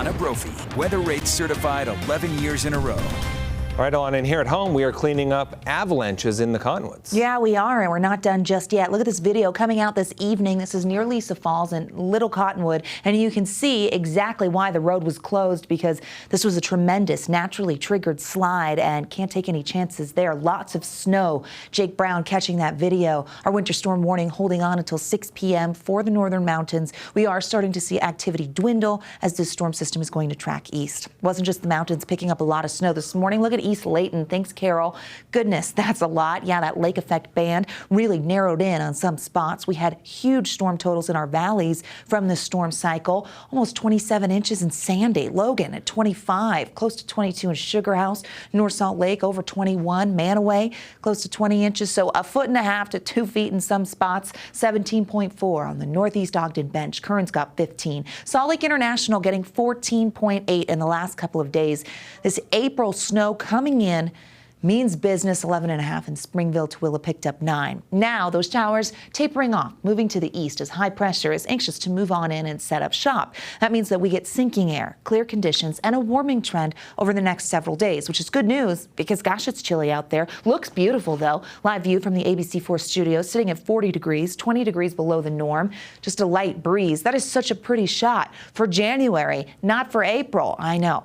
Alana Brophy, weather rates certified 11 years in a row. All right, Alana, and here at home, we are cleaning up avalanches in the Cottonwoods. Yeah, we are, and we're not done just yet. Look at this video coming out this evening. This is near Lisa Falls and Little Cottonwood, and you can see exactly why the road was closed, because this was a tremendous naturally triggered slide and can't take any chances there. Lots of snow. Jake Brown catching that video. Our winter storm warning holding on until 6 p.m. for the northern mountains. We are starting to see activity dwindle as this storm system is going to track east. It wasn't just the mountains picking up a lot of snow this morning. Look at East Layton. Thanks, Carol. Goodness, that's a lot. Yeah, that lake effect band really narrowed in on some spots. We had huge storm totals in our valleys from this storm cycle. Almost 27 inches in Sandy. Logan at 25, close to 22 in Sugar House. North Salt Lake over 21. Manaway close to 20 inches. So 1.5 to 2 feet in some spots. 17.4 on the Northeast Ogden bench. Kern's got 15. Salt Lake International getting 14.8 in the last couple of days. This April snow coming in means business. 11.5 in Springville. Tooele picked up 9. Now those showers tapering off, moving to the east as high pressure is anxious to move on in and set up shop. That means that we get sinking air, clear conditions, and a warming trend over the next several days, which is good news because, gosh, it's chilly out there. Looks beautiful, though. Live view from the ABC4 studios, sitting at 40 degrees, 20 degrees below the norm. Just a light breeze. That is such a pretty shot for January, not for April. I know.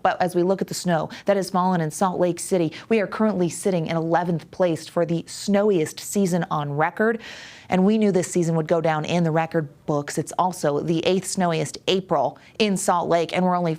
But as we look at the snow that has fallen in Salt Lake City, we are currently sitting in 11th place for the snowiest season on record. And we knew this season would go down in the record books. It's also the 8th snowiest April in Salt Lake, and we're only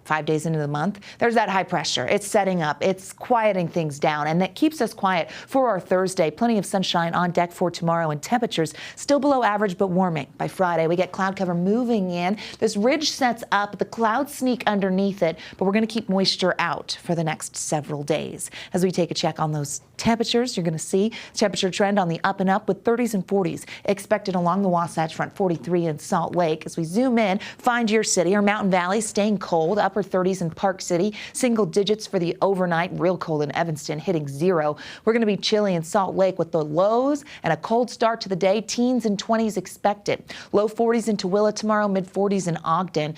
5 days into the month. There's that high pressure. It's setting up. It's quieting things down, and that keeps us quiet for our Thursday. Plenty of sunshine on deck for tomorrow, and temperatures still below average but warming. By Friday, we get cloud cover moving in. This ridge sets up. The clouds sneak underneath it, but we're going to keep moisture out for the next several days. As we take a check on those temperatures, you're going to see temperature trend on the up and up with 30s and 40s expected along the Wasatch Front. 43 in Salt Lake. As we zoom in, find your city. Our mountain valley staying cold. Upper 30s in Park City, single digits for the overnight. Real cold in Evanston, hitting 0. We're going to be chilly in Salt Lake with the lows and a cold start to the day. Teens and 20s expected. Low 40s in Tooele tomorrow, mid 40s in Ogden.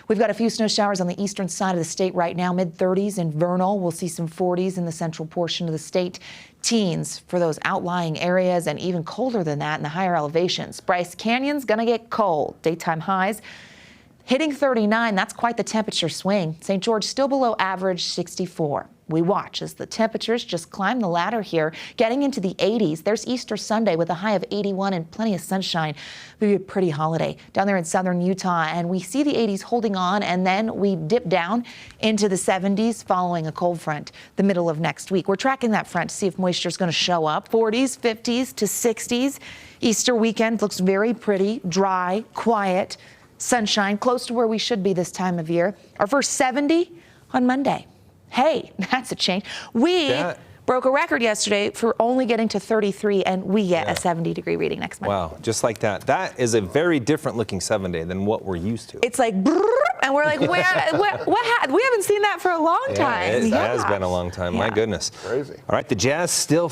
We've got a few snow showers on the eastern side of the state right now. Mid 30s in Vernal. We'll see some 40s in the central portion of the state. Teens for those outlying areas, and even colder than that in the higher elevations. Bryce Canyon's going to get cold. Daytime highs hitting 39, that's quite the temperature swing. St. George still below average, 64. We watch as the temperatures just climb the ladder here, getting into the 80s. There's Easter Sunday with a high of 81 and plenty of sunshine. It'll be a pretty holiday down there in southern Utah, and we see the 80s holding on, and then we dip down into the 70s following a cold front the middle of next week. We're tracking that front to see if moisture is going to show up. 40s, 50s to 60s. Easter weekend looks very pretty, dry, quiet. Sunshine, close to where we should be this time of year. Our first 70 on Monday. Hey, that's a change. We broke a record yesterday for only getting to 33, and we get a 70-degree reading next month. Wow, just like that. That is a very different looking 7 day than what we're used to. It's like, and we're like, what we haven't seen that for a long time. It has been a long time. My goodness. Crazy. All right, the Jazz still